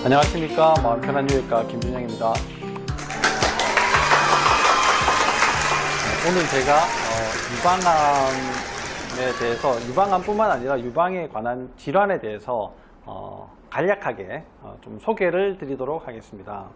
안녕하십니까. 마음 편한 유해과 김준영입니다. 오늘 제가 유방암에 대해서, 유방암뿐만 아니라 유방에 관한 질환에 대해서 간략하게 좀 소개를 드리도록 하겠습니다.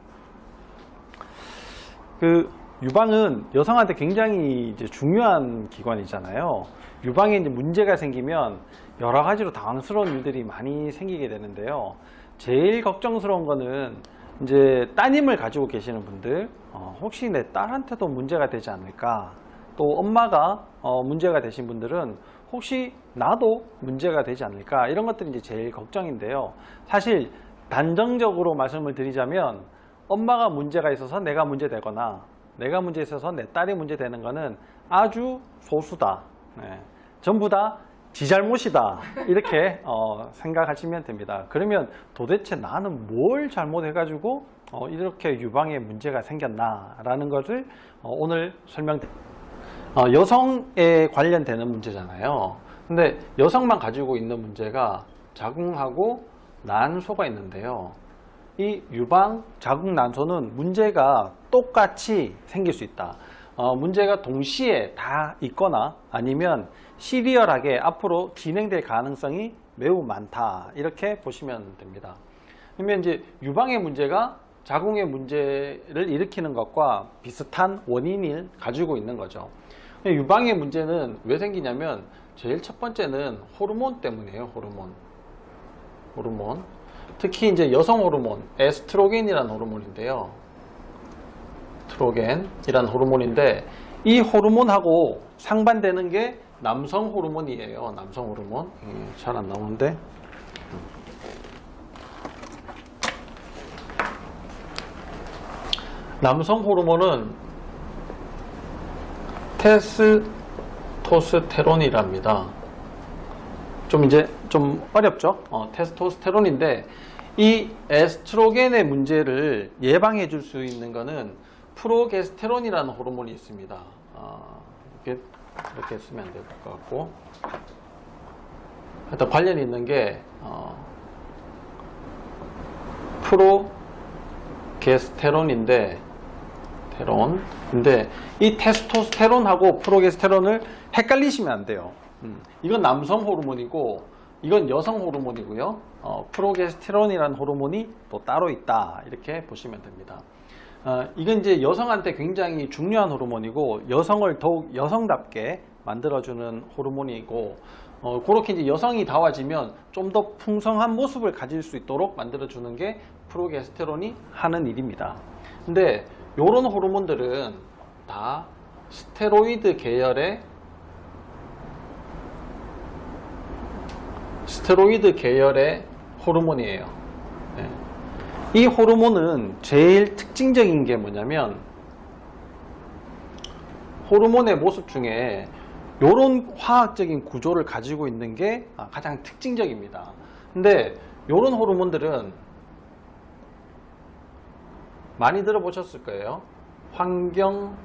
유방은 여성한테 굉장히 이제 중요한 기관이잖아요. 유방에 이제 문제가 생기면 여러 가지로 당황스러운 일들이 많이 생기게 되는데요. 제일 걱정스러운 거는 이제 따님을 가지고 계시는 분들, 혹시 내 딸한테도 문제가 되지 않을까, 또 엄마가 문제가 되신 분들은 혹시 나도 문제가 되지 않을까, 이런 것들이 이제 제일 걱정인데요. 사실 단정적으로 말씀을 드리자면 엄마가 문제가 있어서 내가 문제되거나 내가 문제 있어서 내 딸이 문제되는 거는 아주 소수다. 네. 전부 다 지 잘못이다, 이렇게 생각하시면 됩니다. 그러면 도대체 나는 뭘 잘못해가지고 이렇게 유방에 문제가 생겼나 라는 것을 오늘 설명드립니다. 여성에 관련되는 문제잖아요. 근데 여성만 가지고 있는 문제가 자궁하고 난소가 있는데요. 이 유방, 자궁, 난소는 문제가 똑같이 생길 수 있다. 문제가 동시에 다 있거나 아니면 시리얼하게 앞으로 진행될 가능성이 매우 많다, 이렇게 보시면 됩니다. 그러면 이제 유방의 문제가 자궁의 문제를 일으키는 것과 비슷한 원인을 가지고 있는 거죠. 유방의 문제는 왜 생기냐면 제일 첫 번째는 호르몬 때문이에요. 호르몬. 특히 이제 여성 호르몬, 에스트로겐이라는 호르몬인데요. 에스트로겐이라는 호르몬인데, 이 호르몬하고 상반되는 게 남성 호르몬이에요. 남성 호르몬. 잘 안 나오는데. 남성 호르몬은 테스토스테론이랍니다. 좀 어렵죠? 테스토스테론인데, 이 에스트로겐의 문제를 예방해 줄 수 있는 거는 프로게스테론이라는 호르몬이 있습니다. 이렇게 쓰면 안 될 것 같고, 하여튼 관련이 있는 게 프로게스테론인데, 이 테스토스테론하고 프로게스테론을 헷갈리시면 안 돼요. 이건 남성 호르몬이고 이건 여성 호르몬이고요. 프로게스테론이라는 호르몬이 또 따로 있다, 이렇게 보시면 됩니다. 이건 이제 여성한테 굉장히 중요한 호르몬이고 여성을 더욱 여성답게 만들어주는 호르몬이고, 그렇게 이제 여성이 다워지면 좀 더 풍성한 모습을 가질 수 있도록 만들어주는 게 프로게스테론이 하는 일입니다. 근데 이런 호르몬들은 다 스테로이드 계열의 호르몬이에요. 네. 이 호르몬은 제일 특징적인 게 뭐냐면, 호르몬의 모습 중에 이런 화학적인 구조를 가지고 있는 게 가장 특징적입니다. 근데 이런 호르몬들은 많이 들어보셨을 거예요. 환경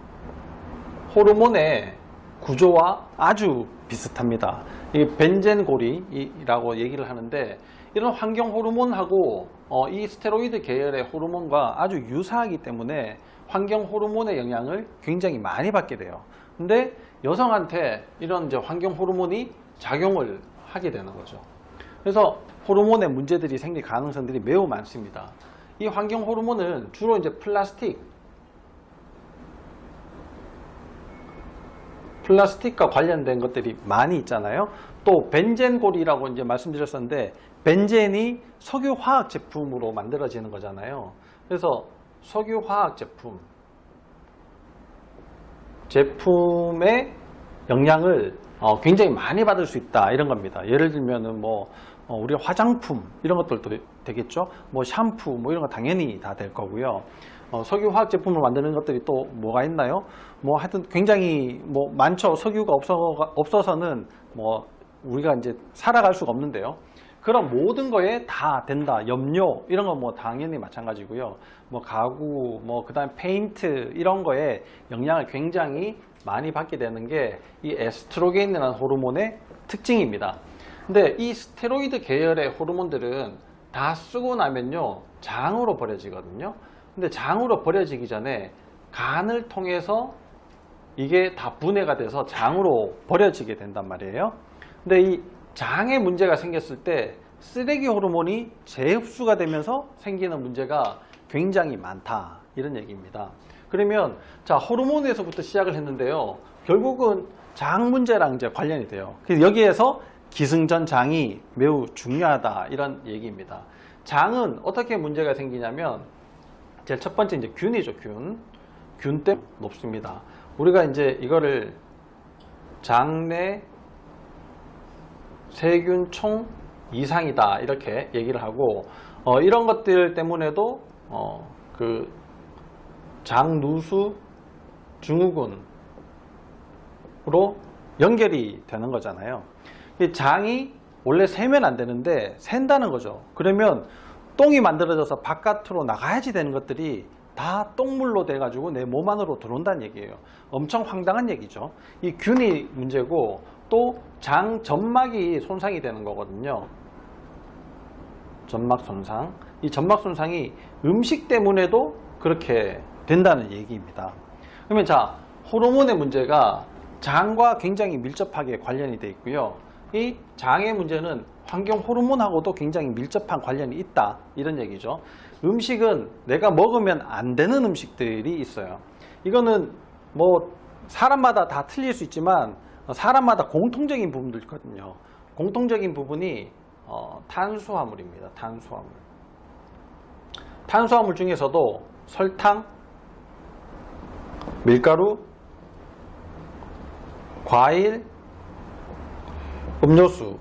호르몬의 구조와 아주 비슷합니다. 이 벤젠고리라고 얘기를 하는데, 이런 환경 호르몬하고 이 스테로이드 계열의 호르몬과 아주 유사하기 때문에 환경 호르몬의 영향을 굉장히 많이 받게 돼요. 근데 여성한테 이런 이제 환경 호르몬이 작용을 하게 되는 거죠. 그래서 호르몬의 문제들이 생길 가능성들이 매우 많습니다. 이 환경 호르몬은 주로 이제 플라스틱과 관련된 것들이 많이 있잖아요. 또 벤젠골이라고 이제 말씀드렸었는데, 벤젠이 석유 화학 제품으로 만들어지는 거잖아요. 그래서 석유 화학 제품의 영향을 굉장히 많이 받을 수 있다, 이런 겁니다. 예를 들면은 우리 화장품 이런 것들도 되겠죠. 샴푸 이런 거 당연히 다 될 거고요. 석유 화학 제품을 만드는 것들이 또 뭐가 있나요? 하여튼 굉장히 많죠. 석유가 없어서는 우리가 이제 살아갈 수가 없는데요. 그런 모든 거에 다 된다. 염료 이런 건 뭐 당연히 마찬가지고요. 뭐 가구, 뭐 그다음 페인트 이런 거에 영향을 굉장히 많이 받게 되는 게 이 에스트로겐이라는 호르몬의 특징입니다. 근데 이 스테로이드 계열의 호르몬들은 다 쓰고 나면요 장으로 버려지거든요. 근데 장으로 버려지기 전에 간을 통해서 이게 다 분해가 돼서 장으로 버려지게 된단 말이에요. 근데 이 장에 문제가 생겼을 때 쓰레기 호르몬이 재흡수가 되면서 생기는 문제가 굉장히 많다, 이런 얘기입니다. 그러면 자, 호르몬에서부터 시작을 했는데요, 결국은 장 문제랑 이제 관련이 돼요. 그래서 여기에서 기승전장이 매우 중요하다, 이런 얘기입니다. 장은 어떻게 문제가 생기냐면 제일 첫 번째 이제 균이죠. 균 때문에 높습니다. 우리가 이제 이거를 장내 세균 총 이상이다 이렇게 얘기를 하고, 이런 것들 때문에도 그 장누수 증후군으로 연결이 되는 거잖아요. 이 장이 원래 세면 안 되는데 샌다는 거죠. 그러면 똥이 만들어져서 바깥으로 나가야지 되는 것들이 다 똥물로 돼가지고 내 몸 안으로 들어온다는 얘기예요. 엄청 황당한 얘기죠. 이 균이 문제고 또 장 점막이 손상이 되는 거거든요. 점막 손상. 이 점막 손상이 음식 때문에도 그렇게 된다는 얘기입니다. 그러면 자, 호르몬의 문제가 장과 굉장히 밀접하게 관련이 되어 있고요. 이 장의 문제는 환경 호르몬하고도 굉장히 밀접한 관련이 있다, 이런 얘기죠. 음식은 내가 먹으면 안 되는 음식들이 있어요. 이거는 뭐 사람마다 다 틀릴 수 있지만 사람마다 공통적인 부분도 있거든요. 공통적인 부분이 탄수화물입니다. 탄수화물 중에서도 설탕, 밀가루, 과일, 음료수가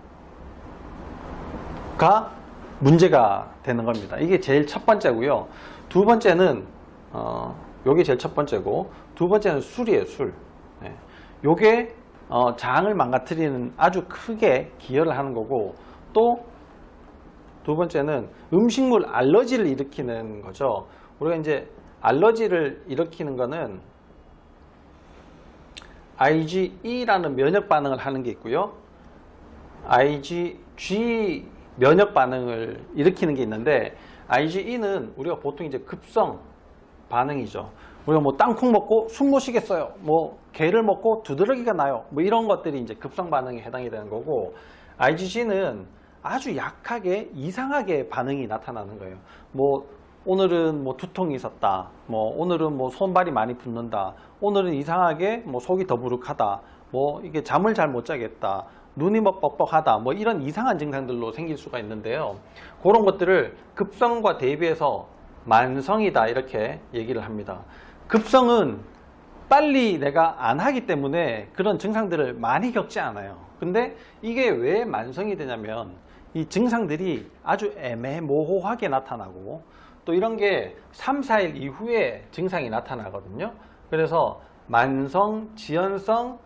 문제가 되는 겁니다. 이게 제일 첫 번째고요. 두 번째는 요게 제일 첫 번째고, 두 번째는 술이에요. 술. 네. 요게 장을 망가뜨리는 아주 크게 기여를 하는 거고, 또 두 번째는 음식물 알러지를 일으키는 거죠. 우리가 이제 알러지를 일으키는 거는 IgE라는 면역 반응을 하는 게 있고요. IgG 면역 반응을 일으키는 게 있는데, IgE는 우리가 보통 이제 급성 반응이죠. 우리가 뭐 땅콩 먹고 숨 못 쉬겠어요. 뭐 게를 먹고 두드러기가 나요. 뭐 이런 것들이 이제 급성 반응에 해당이 되는 거고, IgG는 아주 약하게 이상하게 반응이 나타나는 거예요. 뭐 오늘은 뭐 두통이 있었다. 뭐 오늘은 뭐 손발이 많이 붓는다. 오늘은 이상하게 뭐 속이 더부룩하다. 뭐 이게 잠을 잘 못 자겠다. 눈이 뭐 뻑뻑하다. 뭐 이런 이상한 증상들로 생길 수가 있는데요. 그런 것들을 급성과 대비해서 만성이다, 이렇게 얘기를 합니다. 급성은 빨리 내가 안 하기 때문에 그런 증상들을 많이 겪지 않아요. 근데 이게 왜 만성이 되냐면 이 증상들이 아주 애매모호하게 나타나고, 또 이런 게 3, 4일 이후에 증상이 나타나거든요. 그래서 만성, 지연성,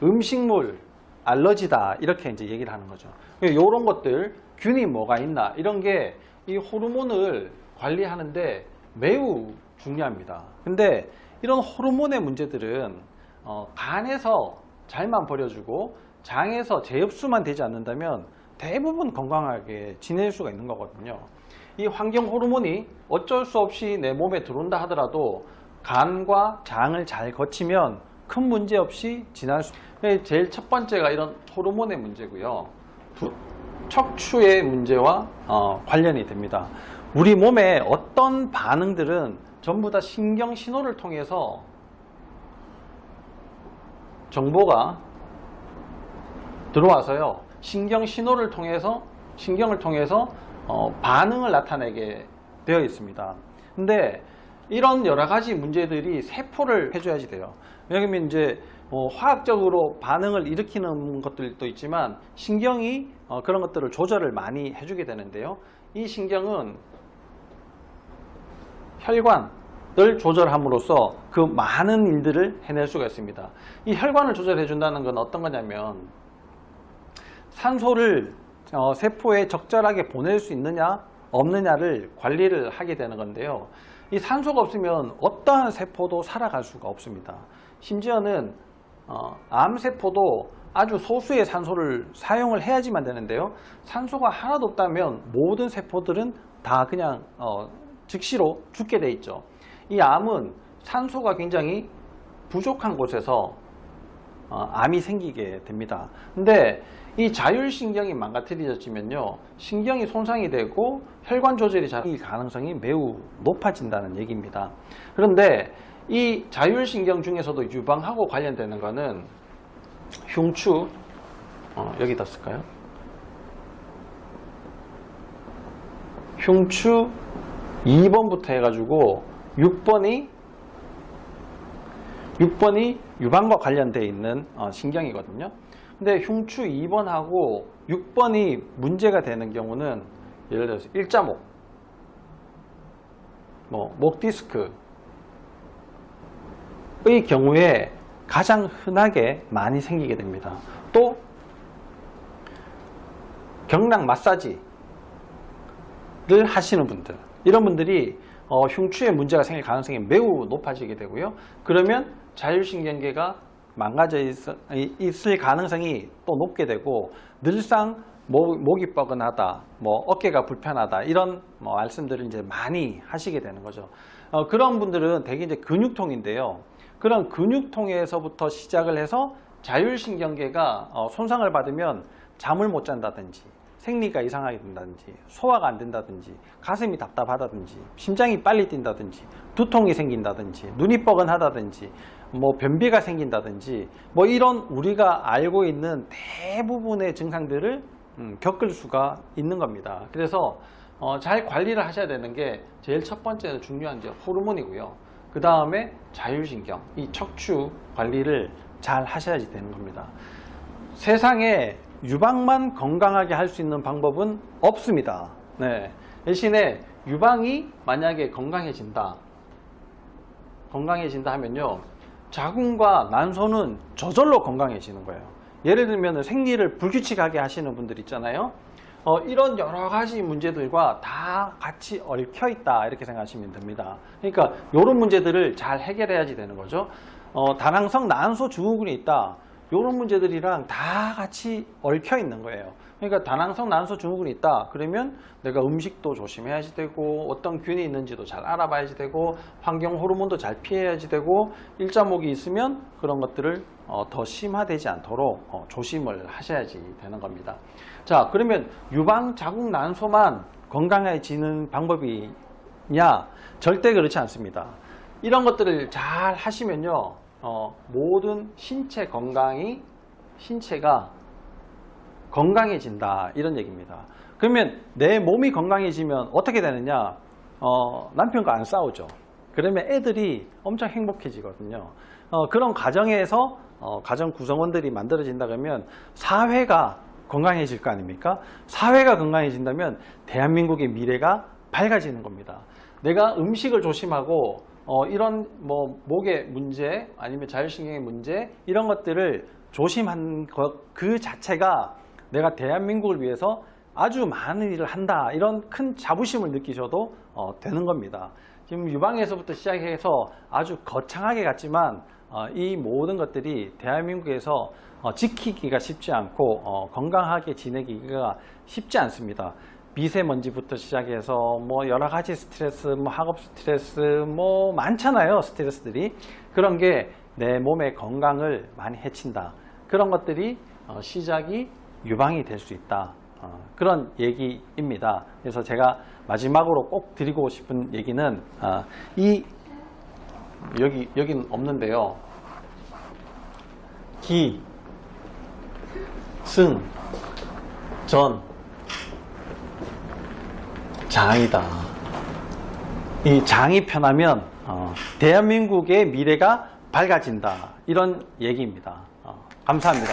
음식물 알러지다, 이렇게 이제 얘기를 하는 거죠. 이런 것들, 균이 뭐가 있나, 이런 게 이 호르몬을 관리하는데 매우 중요합니다. 근데 이런 호르몬의 문제들은 간에서 잘만 버려주고 장에서 재흡수만 되지 않는다면 대부분 건강하게 지낼 수가 있는 거거든요. 이 환경 호르몬이 어쩔 수 없이 내 몸에 들어온다 하더라도 간과 장을 잘 거치면 큰 문제 없이 지날 수. 제일 첫 번째가 이런 호르몬의 문제고요. 척추의 문제와 관련이 됩니다. 우리 몸에 어떤 반응들은 전부 다 신경 신호를 통해서 정보가 들어와서요, 신경 신호를 통해서, 신경을 통해서 반응을 나타내게 되어 있습니다. 근데 이런 여러 가지 문제들이 세포를 해줘야지 돼요. 왜냐하면 이제 화학적으로 반응을 일으키는 것들도 있지만 신경이 그런 것들을 조절을 많이 해주게 되는데요. 이 신경은 혈관을 조절함으로써 그 많은 일들을 해낼 수가 있습니다. 이 혈관을 조절해 준다는 건 어떤 거냐면 산소를 세포에 적절하게 보낼 수 있느냐 없느냐를 관리를 하게 되는 건데요. 이 산소가 없으면 어떠한 세포도 살아갈 수가 없습니다. 심지어는 암세포도 아주 소수의 산소를 사용을 해야지만 되는데요. 산소가 하나도 없다면 모든 세포들은 다 그냥 즉시로 죽게 돼 있죠. 이 암은 산소가 굉장히 부족한 곳에서 암이 생기게 됩니다. 근데 이 자율신경이 망가뜨려지면요, 신경이 손상이 되고 혈관 조절이 잡힐 가능성이 매우 높아진다는 얘기입니다. 그런데 이 자율신경 중에서도 유방하고 관련되는 거는 흉추, 여기다 쓸까요? 흉추 2번부터 해가지고 6번이 유방과 관련되어 있는 신경이거든요. 근데 흉추 2번하고 6번이 문제가 되는 경우는 예를 들어서 일자목, 목 디스크의 경우에 가장 흔하게 많이 생기게 됩니다. 또 경락 마사지를 하시는 분들, 이런 분들이 흉추에 문제가 생길 가능성이 매우 높아지게 되고요. 그러면 자율신경계가 망가져 있을 가능성이 또 높게 되고, 늘상 목이 뻐근하다, 어깨가 불편하다, 이런 말씀들을 이제 많이 하시게 되는 거죠. 그런 분들은 대개 이제 근육통인데요. 그런 근육통에서부터 시작을 해서 자율신경계가 손상을 받으면 잠을 못 잔다든지, 생리가 이상하게 된다든지, 소화가 안 된다든지, 가슴이 답답하다든지, 심장이 빨리 뛴다든지, 두통이 생긴다든지, 눈이 뻐근하다든지, 변비가 생긴다든지, 이런 우리가 알고 있는 대부분의 증상들을 겪을 수가 있는 겁니다. 그래서 잘 관리를 하셔야 되는 게 제일 첫 번째는 중요한 게 호르몬이고요. 그 다음에 자율신경, 이 척추 관리를 잘 하셔야지 되는 겁니다. 세상에 유방만 건강하게 할 수 있는 방법은 없습니다. 네. 대신에 유방이 만약에 건강해진다 하면요, 자궁과 난소는 저절로 건강해지는 거예요. 예를 들면 생리를 불규칙하게 하시는 분들 있잖아요. 이런 여러 가지 문제들과 다 같이 얽혀 있다, 이렇게 생각하시면 됩니다. 그러니까 이런 문제들을 잘 해결해야지 되는 거죠. 다낭성 난소 증후군이 있다, 이런 문제들이랑 다 같이 얽혀 있는 거예요. 그러니까 다낭성 난소 증후군이 있다 그러면 내가 음식도 조심해야지 되고, 어떤 균이 있는지도 잘 알아봐야지 되고, 환경 호르몬도 잘 피해야지 되고, 일자목이 있으면 그런 것들을 더 심화되지 않도록 조심을 하셔야지 되는 겁니다. 자, 그러면 유방, 자궁, 난소만 건강해지는 방법이냐? 절대 그렇지 않습니다. 이런 것들을 잘 하시면요, 모든 신체가 건강해진다, 이런 얘기입니다. 그러면 내 몸이 건강해지면 어떻게 되느냐? 남편과 안 싸우죠. 그러면 애들이 엄청 행복해지거든요. 그런 가정에서 가정 구성원들이 만들어진다 그러면 사회가 건강해질 거 아닙니까? 사회가 건강해진다면 대한민국의 미래가 밝아지는 겁니다. 내가 음식을 조심하고 이런 목의 문제, 아니면 자율신경의 문제, 이런 것들을 조심한 것 그 자체가 내가 대한민국을 위해서 아주 많은 일을 한다, 이런 큰 자부심을 느끼셔도 되는 겁니다. 지금 유방에서부터 시작해서 아주 거창하게 갔지만 이 모든 것들이 대한민국에서 지키기가 쉽지 않고 건강하게 지내기가 쉽지 않습니다. 미세먼지부터 시작해서 여러 가지 스트레스, 학업 스트레스, 많잖아요, 스트레스들이. 그런 게 내 몸의 건강을 많이 해친다. 그런 것들이 시작이 유방이 될 수 있다. 그런 얘기입니다. 그래서 제가 마지막으로 꼭 드리고 싶은 얘기는 여긴 없는데요. 기, 승, 전, 장이다. 이 장이 편하면 대한민국의 미래가 밝아진다, 이런 얘기입니다. 감사합니다.